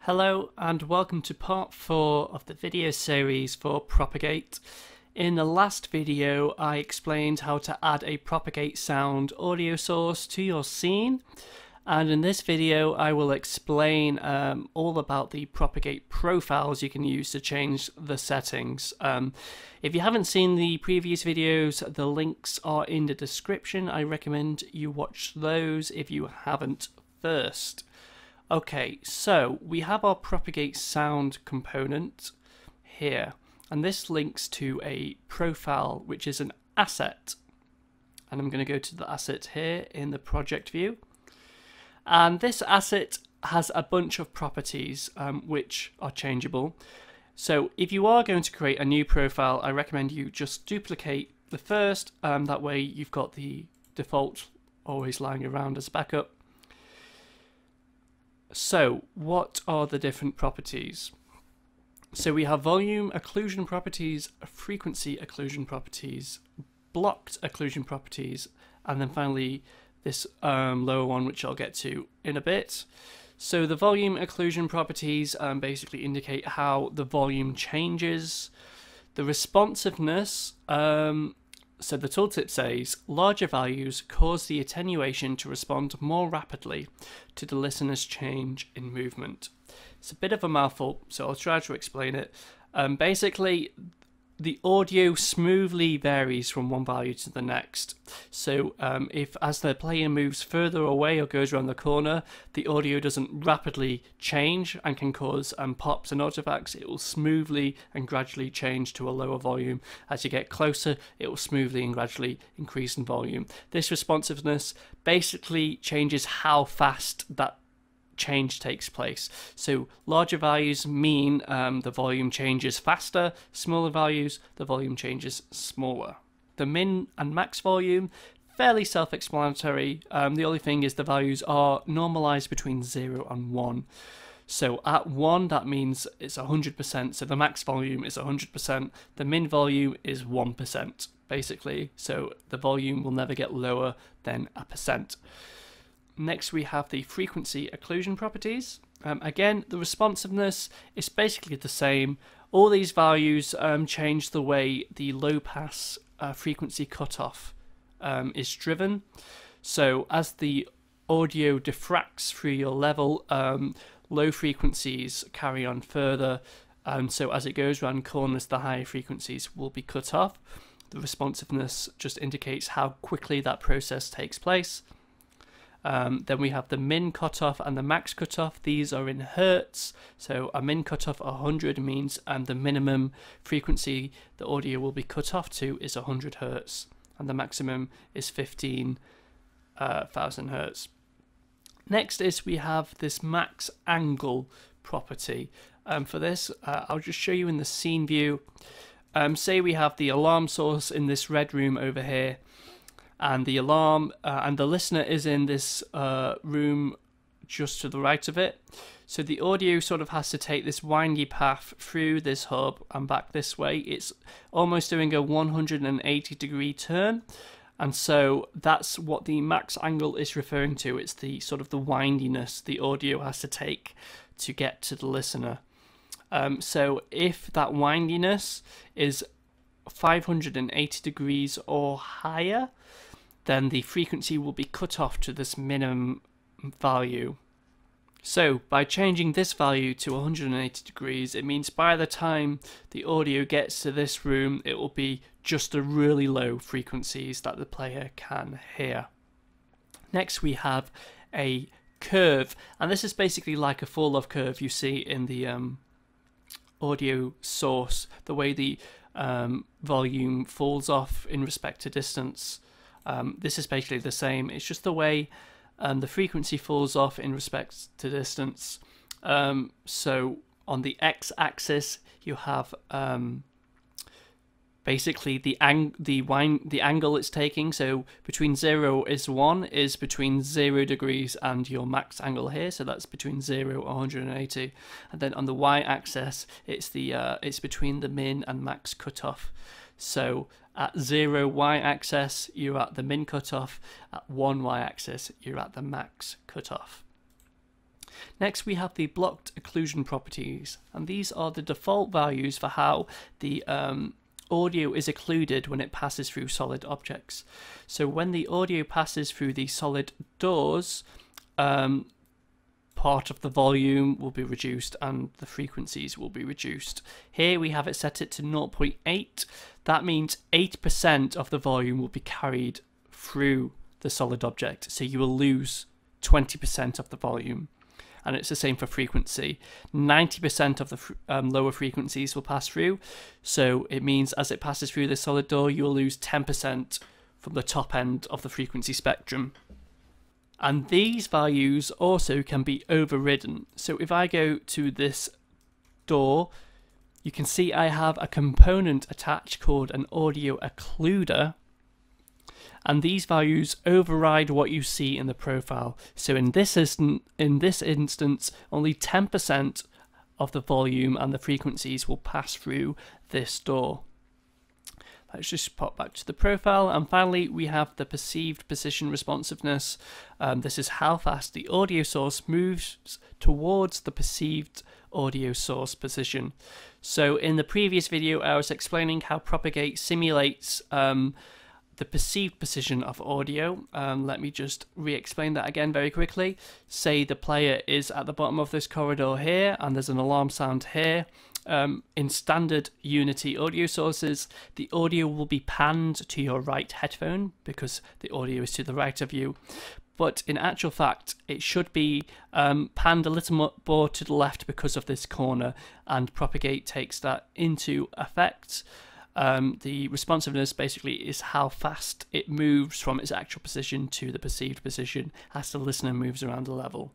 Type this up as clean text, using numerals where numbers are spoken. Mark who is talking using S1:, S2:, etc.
S1: Hello and welcome to part 4 of the video series for Propagate. In the last video I explained how to add a Propagate sound audio source to your scene, and in this video I will explain all about the Propagate profiles you can use to change the settings. If you haven't seen the previous videos, the links are in the description. I recommend you watch those if you haven't first. Okay, so we have our Propagate sound component here, and this links to a profile which is an asset. And I'm going to go to the asset here in the project view. And this asset has a bunch of properties which are changeable. So if you are going to create a new profile, I recommend you just duplicate the first, that way you've got the default always lying around as backup. So, what are the different properties? So we have volume occlusion properties, frequency occlusion properties, blocked occlusion properties, and then finally this lower one, which I'll get to in a bit. So the volume occlusion properties basically indicate how the volume changes. The responsiveness, so the tooltip says, larger values cause the attenuation to respond more rapidly to the listener's change in movement. It's a bit of a mouthful, so I'll try to explain it. Basically, the audio smoothly varies from one value to the next. So if as the player moves further away or goes around the corner, the audio doesn't rapidly change and can cause pops and artifacts. It will smoothly and gradually change to a lower volume. As you get closer, it will smoothly and gradually increase in volume. This responsiveness basically changes how fast that change takes place. So larger values mean the volume changes faster, smaller values, the volume changes smaller. The min and max volume, fairly self-explanatory. The only thing is the values are normalized between 0 and 1. So at 1, that means it's 100%, so the max volume is 100%, the min volume is 1%, basically, so the volume will never get lower than a percent. Next we have the frequency occlusion properties. Again, the responsiveness is basically the same. All these values change the way the low pass frequency cutoff is driven. So as the audio diffracts through your level, low frequencies carry on further, so as it goes around corners, the higher frequencies will be cut off. The responsiveness just indicates how quickly that process takes place. Then we have the min cutoff and the max cutoff. These are in hertz. So a min cutoff 100 means the minimum frequency the audio will be cut off to is 100 hertz, and the maximum is 15,000 hertz. Next is we have this max angle property. For this, I'll just show you in the scene view. Say we have the alarm source in this red room over here, and the alarm and the listener is in this room just to the right of it. So the audio sort of has to take this windy path through this hub and back this way. It's almost doing a 180-degree turn, and so that's what the max angle is referring to. It's the sort of the windiness the audio has to take to get to the listener. So if that windiness is 580 degrees or higher, then the frequency will be cut off to this minimum value. So by changing this value to 180 degrees, it means by the time the audio gets to this room, it will be just the really low frequencies that the player can hear. Next we have a curve, and this is basically like a fall-off curve you see in the audio source, the way the volume falls off in respect to distance. This is basically the same. It's just the way the frequency falls off in respect to distance. So on the x-axis you have basically the angle it's taking. So between 0 is 1 is between 0 degrees and your max angle here. So that's between 0 and 180. And then on the y-axis it's between the min and max cutoff. So at 0 y-axis you're at the min cutoff, at 1 y-axis you're at the max cutoff. Next, we have the blocked occlusion properties, and these are the default values for how the audio is occluded when it passes through solid objects. So when the audio passes through the solid doors, part of the volume will be reduced and the frequencies will be reduced. Here we have it set it to 0.8. That means 8% of the volume will be carried through the solid object, so you will lose 20% of the volume. And it's the same for frequency. 90% of the lower frequencies will pass through, so it means as it passes through the solid door, you will lose 10% from the top end of the frequency spectrum. And these values also can be overridden. So if I go to this door, you can see I have a component attached called an audio occluder, and these values override what you see in the profile. So in this instance, only 10% of the volume and the frequencies will pass through this door. Let's just pop back to the profile, and finally we have the perceived position responsiveness. This is how fast the audio source moves towards the perceived audio source position. So in the previous video I was explaining how Propagate simulates the perceived position of audio. Let me just re-explain that again very quickly. Say the player is at the bottom of this corridor here and there's an alarm sound here. In standard Unity audio sources, the audio will be panned to your right headphone because the audio is to the right of you. But in actual fact, it should be panned a little more to the left because of this corner, and Propagate takes that into effect. The responsiveness basically is how fast it moves from its actual position to the perceived position as the listener moves around the level.